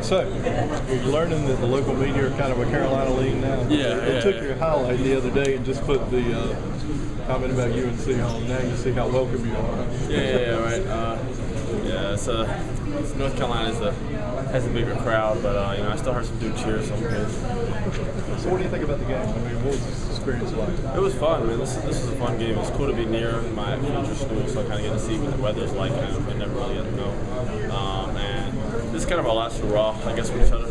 So, you're learning that the local media are kind of a Carolina lean now. They took your highlight the other day and just put the comment about UNC on. Now you see how welcome you are. Right. It's North Carolina has a bigger crowd, but I still heard some Duke cheers. So I'm good. So what do you think about the game? I mean, what was this experience like? It was fun, man. This was a fun game. It's cool to be near my future school, so I kind of get to see what the weather's like. I never really get to know. And this is kind of our last hurrah, I guess, with each other.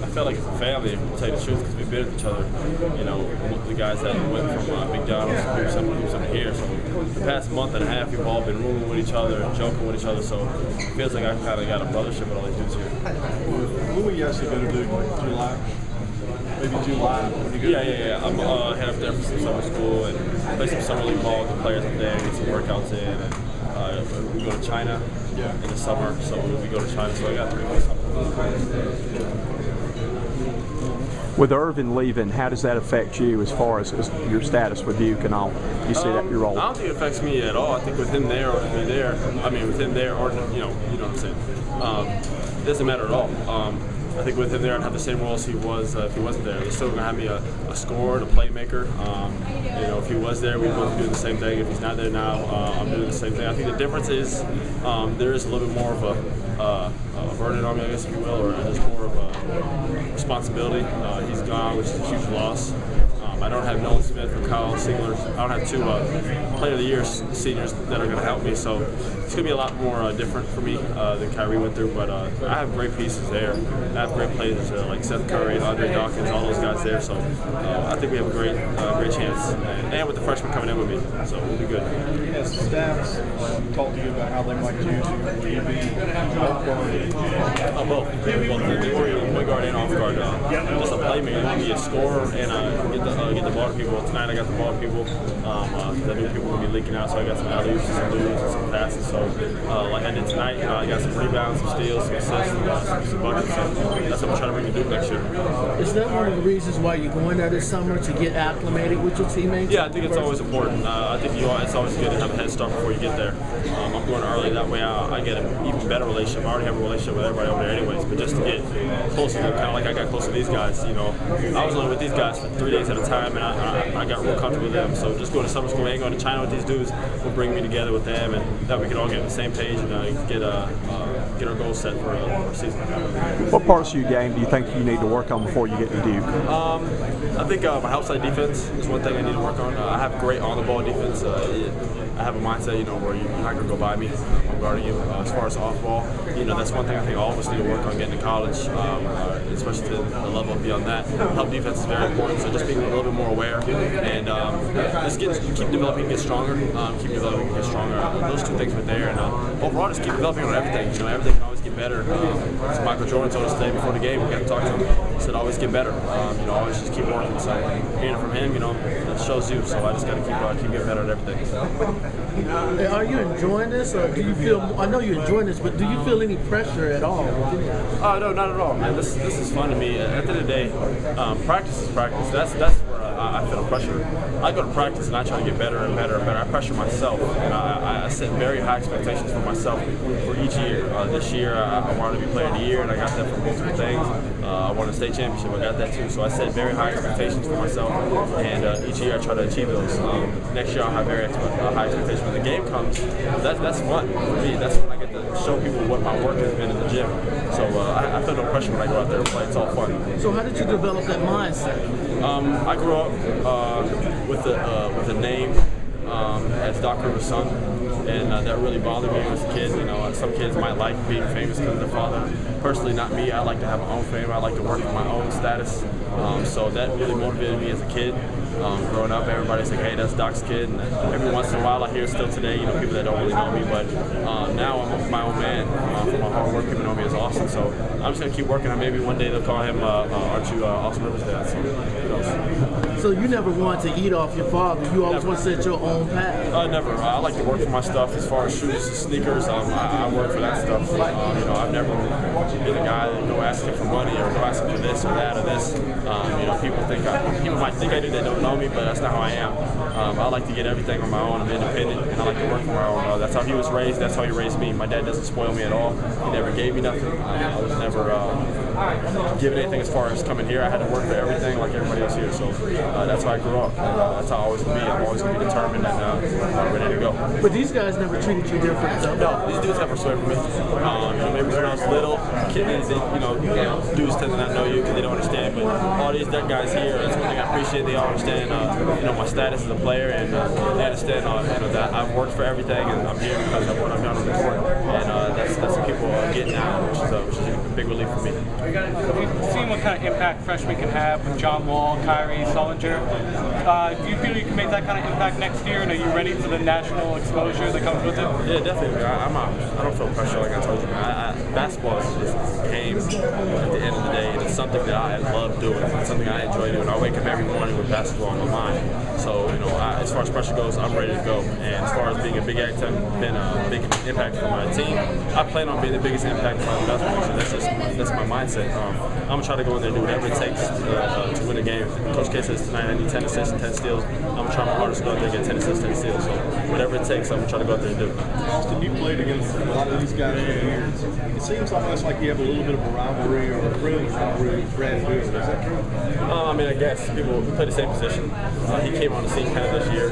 I felt like it's a family, to tell you the truth, because we've been with each other. The guys that went from McDonald's to something here. So the past month and a half, we've all been rooming with each other and joking with each other. So it feels like I've kind of got a brothership with all these dudes here. When were you actually going to do July? Maybe July? Yeah. I'm head up there for some summer school and play some summer league ball with the players up there, get some workouts in. And, we go to China in the summer, so we go to China. So I got 3 months up. With Urban leaving, how does that affect you as far as your status with Duke and all? You see that your role? I don't think it affects me at all. I think with him there or me there, with him there or you know what I'm saying. It doesn't matter at all. I think with him there, I'd have the same role as he was if he wasn't there. They're still going to have me a scorer and a playmaker. If he was there, we'd both be doing the same thing. If he's not there now, I'm doing the same thing. I think the difference is there is a little bit more of a burden on me, I guess, if you will, or there's more of a responsibility. He's gone, which is a huge loss. I don't have Nolan Smith or Kyle Singlers. I don't have 2 Player of the Year seniors that are going to help me. So it's going to be a lot more different for me than Kyrie went through. But I have great pieces there. I have great players like Seth Curry, Andre Dawkins, all those guys there. So I think we have a great chance. And with the freshmen coming in with me, so we'll be good. Has the staffs talked to you about how they might use you? Will you be off guard? Both. Point guard and off guard. Just a playmaker. I be a scorer and get the ball to people. Tonight I got the ball to people. The new people will be leaking out, so I got some alley-oops, some moves, and some passes. So like I did tonight, I got some rebounds, some steals, some assists, and some buckets. So that's what I'm trying to bring to Duke next year. Is that one of the reasons why you're going there this summer, to get acclimated with your teammates? Yeah, I think it's always important. I think it's always good to have a head start before you get there. I'm going early, that way I get an even better relationship. I already have a relationship with everybody over there anyways, but just to get close to them, kind of like I got close to these guys. I was only with these guys for 3 days at a time, and I got real comfortable with them. So just going to summer school and going to China with these dudes will bring me together with them, and that we can all get on the same page and get our goals set for our season. What parts of your game do you think you need to work on before you get to Duke? I think my help side defense is one thing I need to work on. I have great on-the-ball defense. I have a mindset, where you're not going to go by me. I'm guarding you. As far as off-ball, that's one thing I think all of us need to work on getting to college, especially to the level beyond that. Help defense is very important, so just being a little bit more aware and just keep developing, get stronger. Keep developing, get stronger. Those 2 things were there, and overall just keep developing on everything. Everything can always get better. As Michael Jordan told us today before the game, we got to talk to him. He said always get better. Always just keep working. So hearing it from him, it shows you. So I just got to keep getting better at everything. Are you enjoying this, or do you feel? I know you're enjoying this, but do you feel any pressure at all? No, not at all, man. This is fun to me. At the end of the day, practice is practice. That's where I feel pressure. I go to practice and I try to get better and better and better. I pressure myself, and I set very high expectations for myself for each year. This year, I wanted to be Player of the Year, and I got that from multiple things. I won a state championship. I got that too. So I set very high expectations for myself, and each year I try to achieve those. Next year I'll have very high expectations. When the game comes, that's fun for me. That's when I get to show people what my work has been in the gym. So I feel no pressure when I go out there and play. It's all fun. So how did you develop that mindset? I grew up with a name as Doc Rivers' son, and that really bothered me as a kid. Some kids might like being famous because of their father. Personally, not me. I like to have my own fame. I like to work for my own status. So that really motivated me as a kid. Growing up, everybody's like, hey, that's Doc's kid. And every once in a while, I hear still today, people that don't really know me. But now I'm my own man. For my hard work, people know me as Austin. So I'm just going to keep working. And maybe one day they'll call him, aren't you Austin Rivers' dad? So who knows? So you never wanted to eat off your father. You always want to set your own path. Never. I like to work for my stuff. As far as shoes, sneakers, I work for that stuff. I've never been a guy that go ask asking for money or go asking for this or that or this. You know, people might think I do, they don't know me, but that's not how I am. I like to get everything on my own. I'm independent, and I like to work for my own. That's how he was raised. That's how he raised me. My dad doesn't spoil me at all. He never gave me nothing. I was never given anything as far as coming here. I had to work for everything like everybody else here. So that's how I grew up. That's how I always will be. I'm always going to be determined and ready to go. But these guys never treated you different, though. No, these dudes have respect for me. You know, maybe when I was little, kids, you know, dudes tend to not know you because they don't understand. But all these guys here, that's one thing I appreciate. They all understand, you know, my status as a player, and they understand, you know, that I've worked for everything, and I'm here because of what I've done on the court. And that's what people get now, which is a big relief for me. You've seen what kind of impact freshmen can have with John Wall, Kyrie, Sullinger. Do you feel you can make that kind of impact next year, and are you ready for the national exposure that comes with it? Yeah, definitely. I don't feel pressure, like I told you, man. Basketball is a game at the end of the day, and it's something that I love doing. It's something I enjoy doing. I wake up every morning with basketball on my mind. So, you know, as far as pressure goes, I'm ready to go. And as far as being a big impact for my team, I plan on being the biggest impact for my basketball team. That's my mindset. I'm going to try to go in there and do whatever it takes to win a game. Coach K says tonight I need 10 assists and 10 steals. I'm going to try my hardest to go out there and get 10 assists and 10 steals. So whatever it takes, I'm going to try to go out there and do. Austin, you played against a lot of these guys for years. It seems almost like you have a little bit of a rivalry or a friendly rivalry with Brad Duke. Is that true? I mean, I guess people play the same position. He came on the scene kind of this year.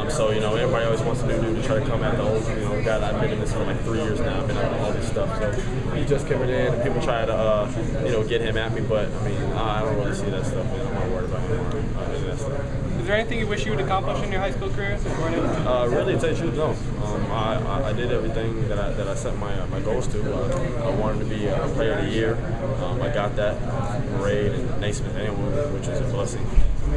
So, you know, everybody always wants a new dude to try to come at the old, you know, guy that I've been in this for like 3 years now. I've been at all this stuff. So he just coming in and people try to, you know, get him at me. But, I mean, I don't really see that stuff. I'm not worried about him. That stuff. Is there anything you wish you would accomplish in your high school career? Really, to tell you the truth, no. I did everything that I set my goals to. I wanted to be a player of the year. I got that from Raid and Naismith, which was a blessing.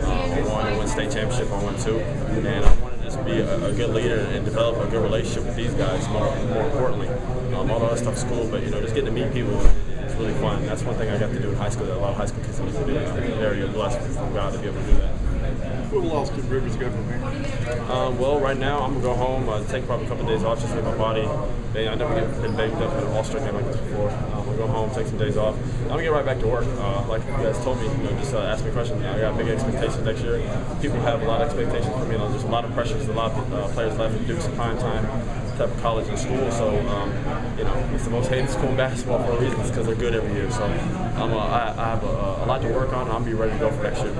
I wanted to win state championship. I won 2, and I wanted to just be a good leader and develop a good relationship with these guys. More importantly, all the other stuff's cool, but you know, just getting to meet people is really fun. That's one thing I got to do in high school that a lot of high school kids don't do. I'm very blessed from God to be able to do that. Where will Austin Rivers go from here? Well, right now I'm gonna go home, take probably a couple of days off just to get my body. I never been banged up in an all-star game like this before. I'm gonna go home, take some days off. I'm gonna get right back to work. Like you guys told me, you know, just ask me questions. I got big expectations next year. People have a lot of expectations for me. You know, there's a lot of pressures. A lot of players left at Duke's prime time type of college and school. So, you know, it's the most hated school in basketball for a reason. It's because they're good every year. So, I have a lot to work on, and I'll be ready to go for next year.